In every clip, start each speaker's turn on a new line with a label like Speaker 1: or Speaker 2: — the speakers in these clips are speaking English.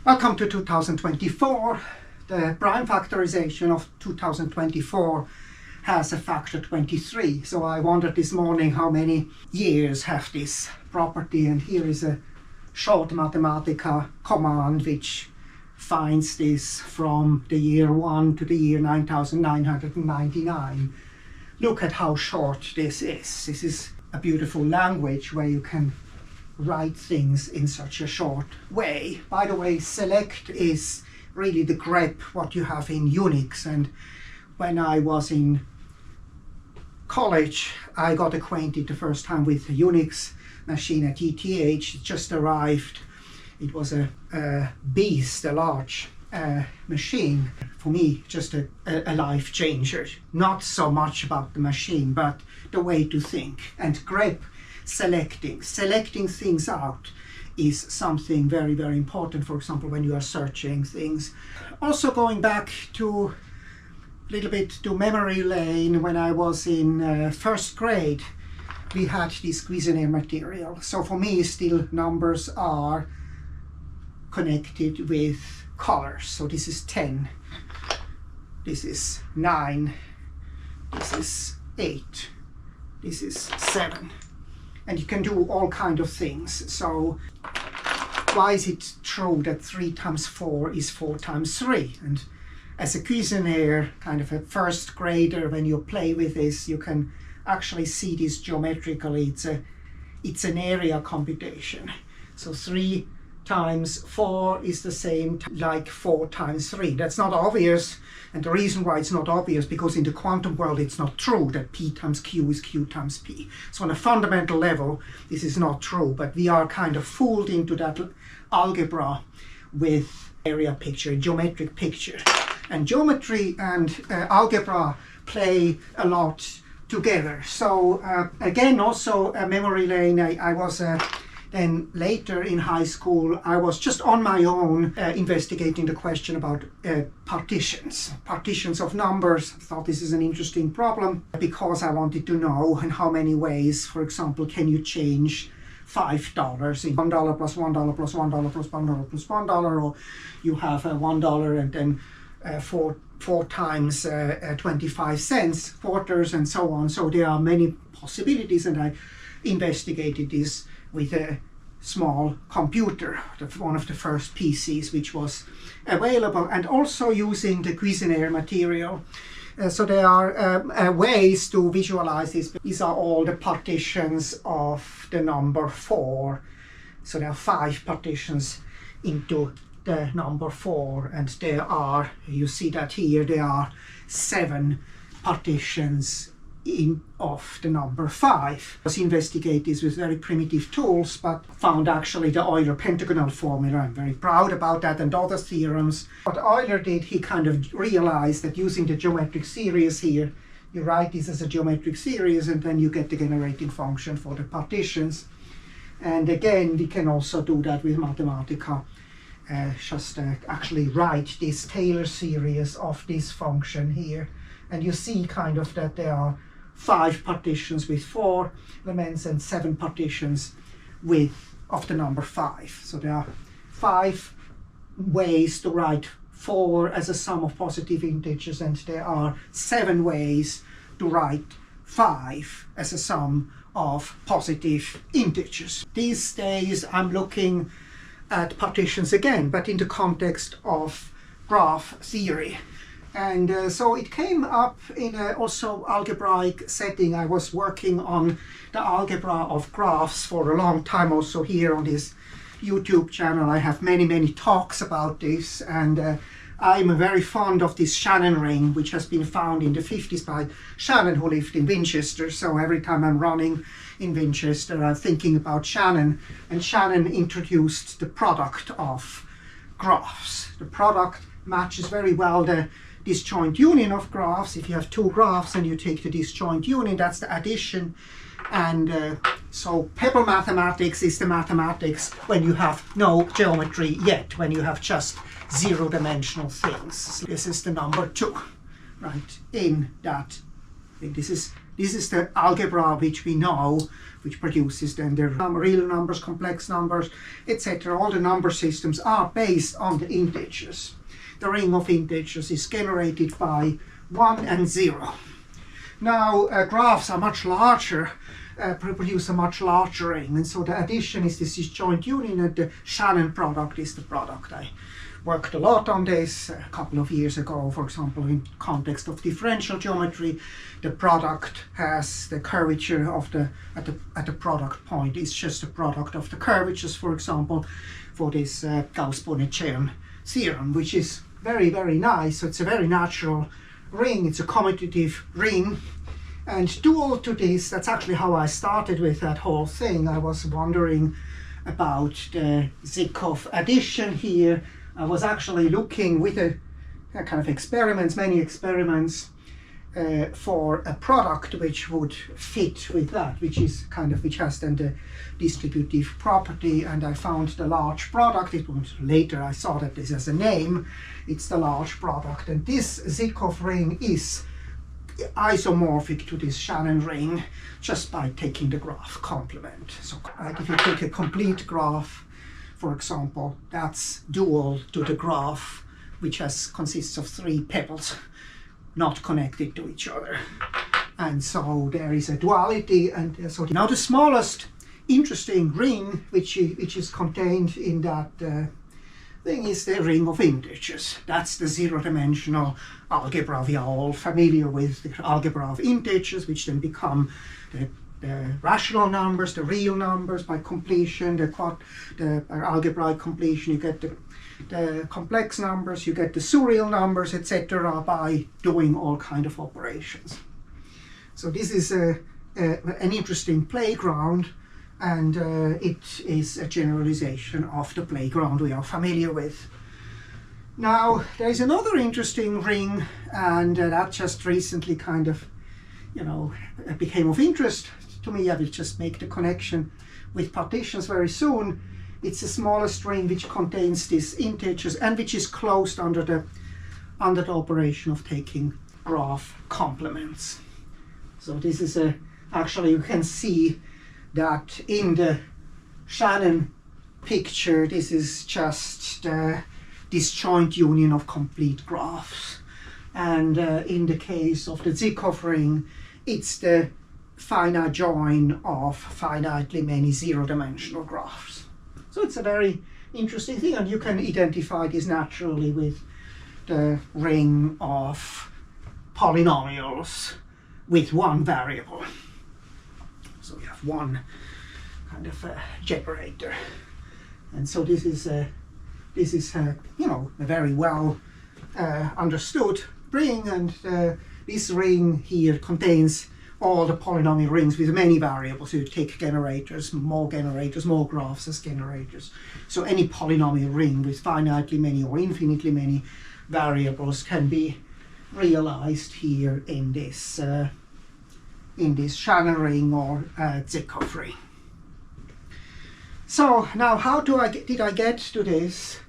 Speaker 1: Welcome to 2024. The prime factorization of 2024 has a factor 23. So I wondered this morning how many years have this property, and here is a short Mathematica command which finds this from the year 1 to the year 9999. Look at how short this is. This is a beautiful language where you can write things in such a short way. By the way, select is really the grep what you have in Unix, and when I was in college I got acquainted the first time with the Unix machine at ETH. It just arrived. It was a beast, a large machine. For me, just a life changer. Not so much about the machine, but the way to think. And grep, selecting things out, is something very, very important, for example, when you are searching things. Also going back to a little bit to memory lane, when I was in first grade, we had this Cuisinaire material. So for me, still numbers are connected with colors. So this is 10, this is 9, this is 8, this is 7. And you can do all kinds of things. So why is it true that 3 times 4 is 4 times 3? And as a Cuisinaire, kind of a first grader, when you play with this, you can actually see this geometrically. It's an area computation. So 3 times 4 is the same like 4 times 3. That's not obvious, and the reason why it's not obvious, because in the quantum world it's not true that P times Q is Q times P. So on a fundamental level this is not true, but we are kind of fooled into that algebra with area picture, geometric picture. And geometry and algebra play a lot together. So again, also a memory lane. I was then later in high school, I was just on my own investigating the question about partitions of numbers. I thought this is an interesting problem because I wanted to know in how many ways, for example, can you change $5 in $1 plus $1 plus $1 plus $1 plus $1, or you have $1 and then four times 25 cents, quarters, and so on. So there are many possibilities, and I investigated this with a small computer, one of the first PCs which was available, and also using the Cuisinaire material. So there are ways to visualize this. These are all the partitions of the number 4. So there are 5 partitions into the number 4, and there are, you see that here, there are 7 partitions of the number 5. I was investigating this with very primitive tools, but found actually the Euler pentagonal formula. I'm very proud about that, and other theorems. What Euler did, he kind of realized that using the geometric series here, you write this as a geometric series, and then you get the generating function for the partitions. And again, we can also do that with Mathematica. Actually write this Taylor series of this function here, and you see kind of that there are 5 partitions with 4 elements and 7 partitions of the number 5. So there are 5 ways to write 4 as a sum of positive integers, and there are 7 ways to write 5 as a sum of positive integers. These days I'm looking at partitions again, but in the context of graph theory. And so it came up in also algebraic setting. I was working on the algebra of graphs for a long time. Also here on this YouTube channel I have many talks about this, and I'm very fond of this Shannon ring, which has been found in the 50s by Shannon, who lived in Winchester. So every time I'm running in Winchester I'm thinking about Shannon, and Shannon introduced the product of graphs. The product matches very well the disjoint union of graphs. If you have 2 graphs and you take the disjoint union, that's the addition. And so pebble mathematics is the mathematics when you have no geometry yet, when you have just 0-dimensional things. So this is the number 2, right? In that, I think this is This is the algebra which we know, which produces then the real numbers, complex numbers, etc. All the number systems are based on the integers. The ring of integers is generated by 1 and 0. Now graphs are much larger, produce a much larger ring, and so the addition is this disjoint union, and the Shannon product is the product. I worked a lot on this a couple of years ago, for example, in context of differential geometry. The product has the curvature of the at the product point is just the product of the curvatures, for example, for this Gauss-Bonnet-Chern theorem, which is very, very nice. So it's a very natural ring, it's a commutative ring. And dual to this, that's actually how I started with that whole thing. I was wondering about the Zykov addition here. I was actually looking with a kind of experiments, many experiments, for a product which would fit with that, which has then the distributive property, and I found the large product. It was later I saw that this has a name. It's the large product, and this Zykov ring is isomorphic to this Shannon ring just by taking the graph complement. So if you take a complete graph, for example, that's dual to the graph which consists of 3 pebbles not connected to each other. And so there is a duality, and so now the smallest interesting ring which is contained in that thing is the ring of integers. That's the zero-dimensional algebra. We are all familiar with the algebra of integers, which then become the rational numbers, the real numbers by completion, the algebraic completion. You get the complex numbers, you get the surreal numbers, etc. by doing all kind of operations. So this is an interesting playground, and it is a generalization of the playground we are familiar with. Now there is another interesting ring, and that just recently kind of, became of interest to me. I will just make the connection with partitions very soon. It's the smallest ring which contains these integers and which is closed under the operation of taking graph complements. So this is actually you can see that in the Shannon picture, this is just the disjoint union of complete graphs. And in the case of the Zykov ring, it's the finite join of finitely many zero-dimensional graphs. So it's a very interesting thing, and you can identify this naturally with the ring of polynomials with one variable. So you have one kind of generator, and so this is a very well understood ring, and this ring here contains all the polynomial rings with many variables. So you take generators, more graphs as generators. So any polynomial ring with finitely many or infinitely many variables can be realized here in this Shannon ring or Zykov ring. So now how did I get to this?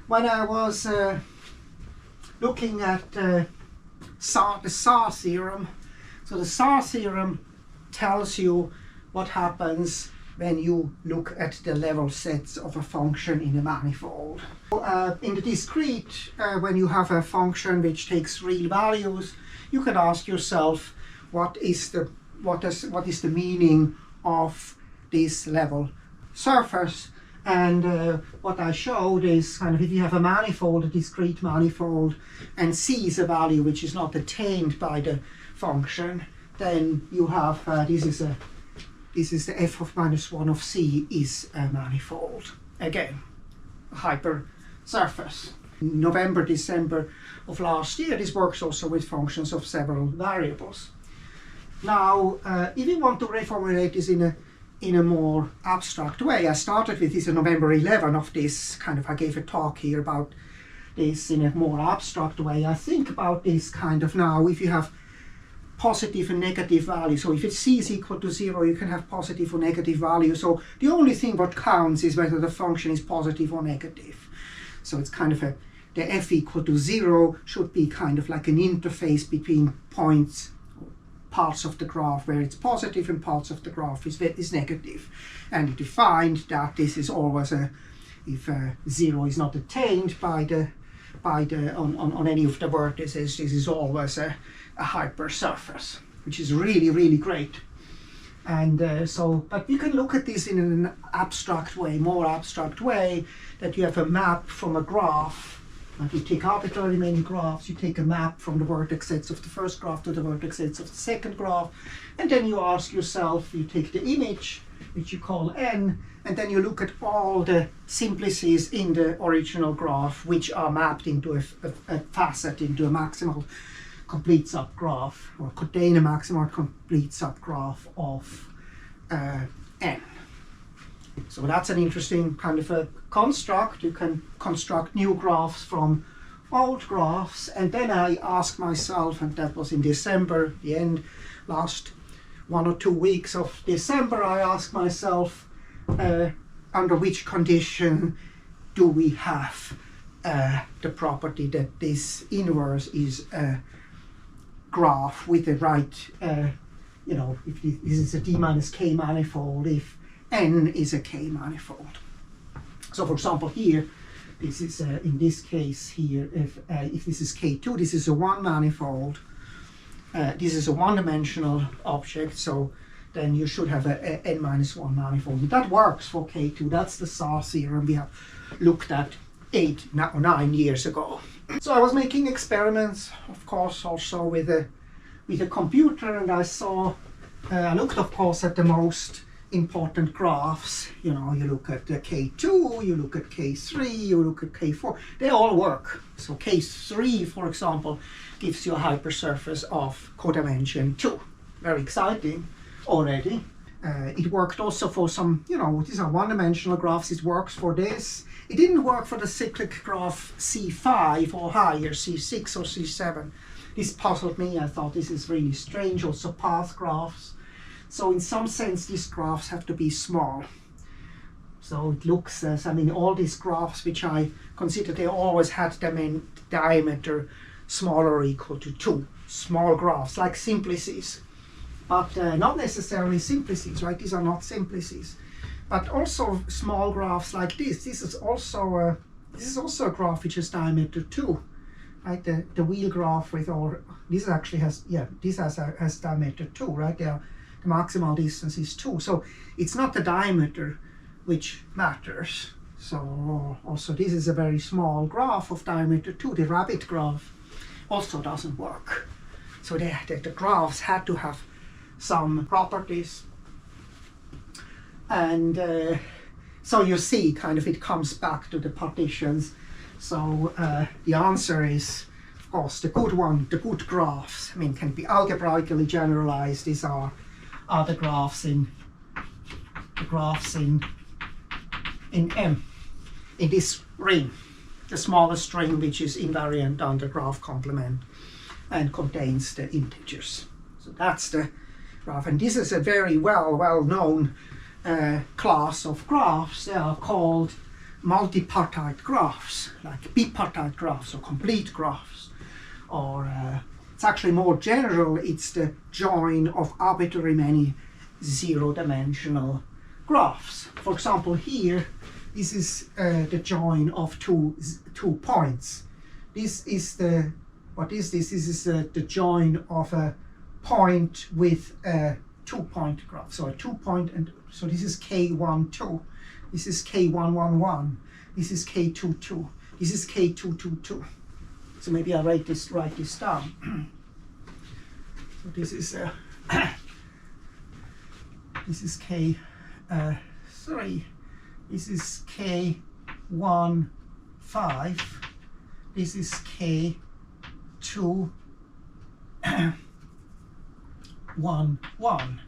Speaker 1: When I was looking at the Sard theorem. So the Sard theorem tells you what happens when you look at the level sets of a function in a manifold. In the discrete, when you have a function which takes real values, you can ask yourself what is the meaning of this level surface. And what I showed is kind of if you have a manifold, a discrete manifold, and c is a value which is not attained by the function, then you have this is the f of minus 1 of c is a manifold. Again, a hyper surface. In November, December of last year, this works also with functions of several variables. Now, if you want to reformulate this in a more abstract way, I started with this on November 11 of this kind of, I gave a talk here about this in a more abstract way. I think about this kind of now, if you have positive and negative values. So if it's c is equal to 0, you can have positive or negative values. So the only thing what counts is whether the function is positive or negative. So it's kind of the f equal to 0 should be kind of like an interface between points parts of the graph where it's positive and parts of the graph is negative. And you find that this is always if 0 is not attained on any of the vertices, this is always a hypersurface, which is really, really great. And but you can look at this in an abstract way, more abstract way, that you have a map from a graph. Like you take arbitrarily many graphs, you take a map from the vertex sets of the first graph to the vertex sets of the second graph, and then you ask yourself, you take the image, which you call n, and then you look at all the simplices in the original graph, which are mapped into a facet, into a maximal complete subgraph, or contain a maximal complete subgraph of n. So that's an interesting kind of a construct. You can construct new graphs from old graphs, and then I asked myself, and that was in December, the end, last 1 or 2 weeks of December, I asked myself, under which condition do we have the property that this inverse is a graph with the right, if this is a D minus K manifold, if n is a K manifold. So for example here, this is in this case here, if this is K2, this is a 1 manifold, this is a one-dimensional object, so then you should have a n minus 1 manifold. And that works for K2, that's the Sard theorem we have looked at 8 or 9 years ago. So I was making experiments, of course, also with a computer, and I looked of course at the most important graphs. You look at the K2, you look at K3, you look at K4, they all work. So K3, for example, gives you a hypersurface of codimension 2. Very exciting already. It worked also for some, these are one-dimensional graphs, it works for this. It didn't work for the cyclic graph C5 or higher, C6 or C7. This puzzled me, I thought this is really strange, also path graphs. So in some sense, these graphs have to be small. So it looks as, all these graphs, which I consider they always had them diameter smaller or equal to 2. Small graphs, like simplices. But not necessarily simplices, right? These are not simplices. But also small graphs like this. This is also a graph which has diameter 2. Right? The wheel graph with all, this actually has, this has diameter 2, right? The maximal distance is 2. So it's not the diameter which matters. So also this is a very small graph of diameter 2. The rabbit graph also doesn't work. So the graphs had to have some properties. And so you see, kind of, it comes back to the partitions. So the answer is, of course, the good graphs, can be algebraically generalized. These are the graphs in M, in this ring, the smallest ring, which is invariant on the graph complement and contains the integers. So that's the graph, and this is a very well-known class of graphs. They are called multi-partite graphs, like bipartite graphs or complete graphs, or it's actually more general, it's the join of arbitrary many zero-dimensional graphs. For example, here, this is the join of two points. This is what is this? This is the join of a point with a 2-point graph. So a 2-point, and so this is K12, this is K111, this is K22, this is K222. So maybe I write this down. So this is this is K3, this is K15, this is K211,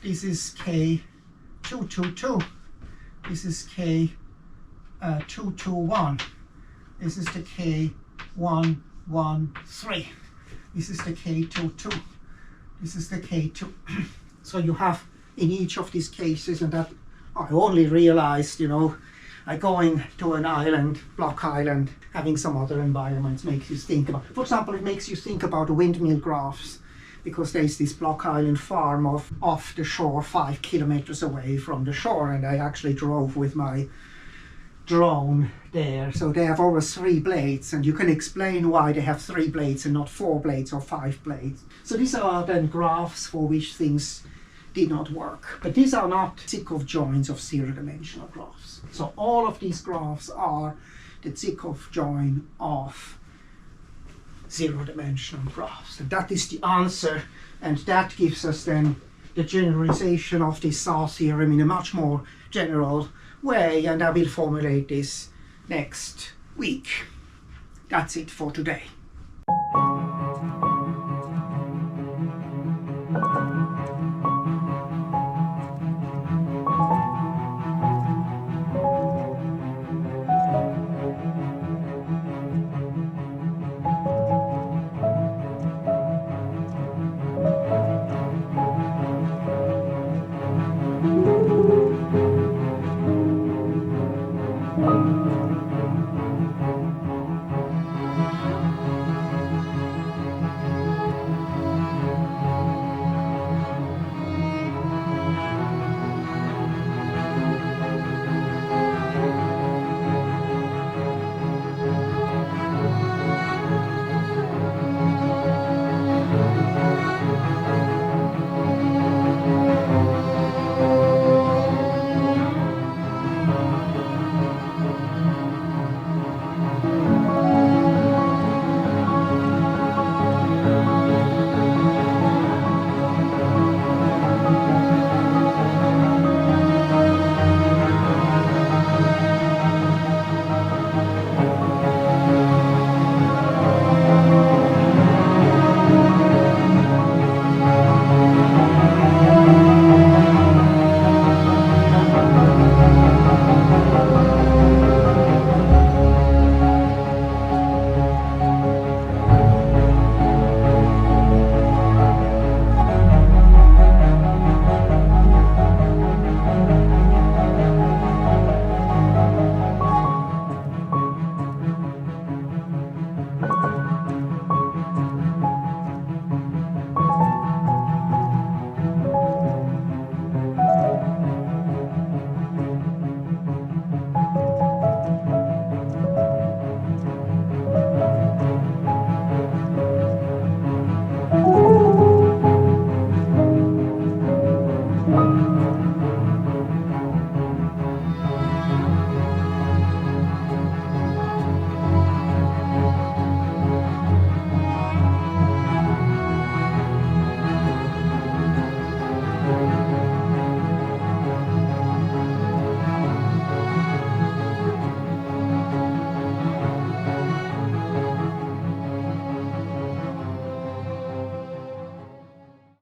Speaker 1: this is K222, this is K221, this is the K113, this is the K22, this is the K2. So you have in each of these cases, and that I only realized, like going to an island, Block Island, having some other environments makes you think about. For example, it makes you think about windmill graphs, because there's this Block Island farm off the shore 5 kilometers away from the shore, and I actually drove with my drone there. So they have always 3 blades, and you can explain why they have 3 blades and not 4 blades or 5 blades. So these are then graphs for which things did not work. But these are not Zykov joins of 0-dimensional graphs. So all of these graphs are the Zykov join of 0-dimensional graphs. And that is the answer, and that gives us then the generalization of this Sard theorem in a much more general way, and I will formulate this next week. That's it for today.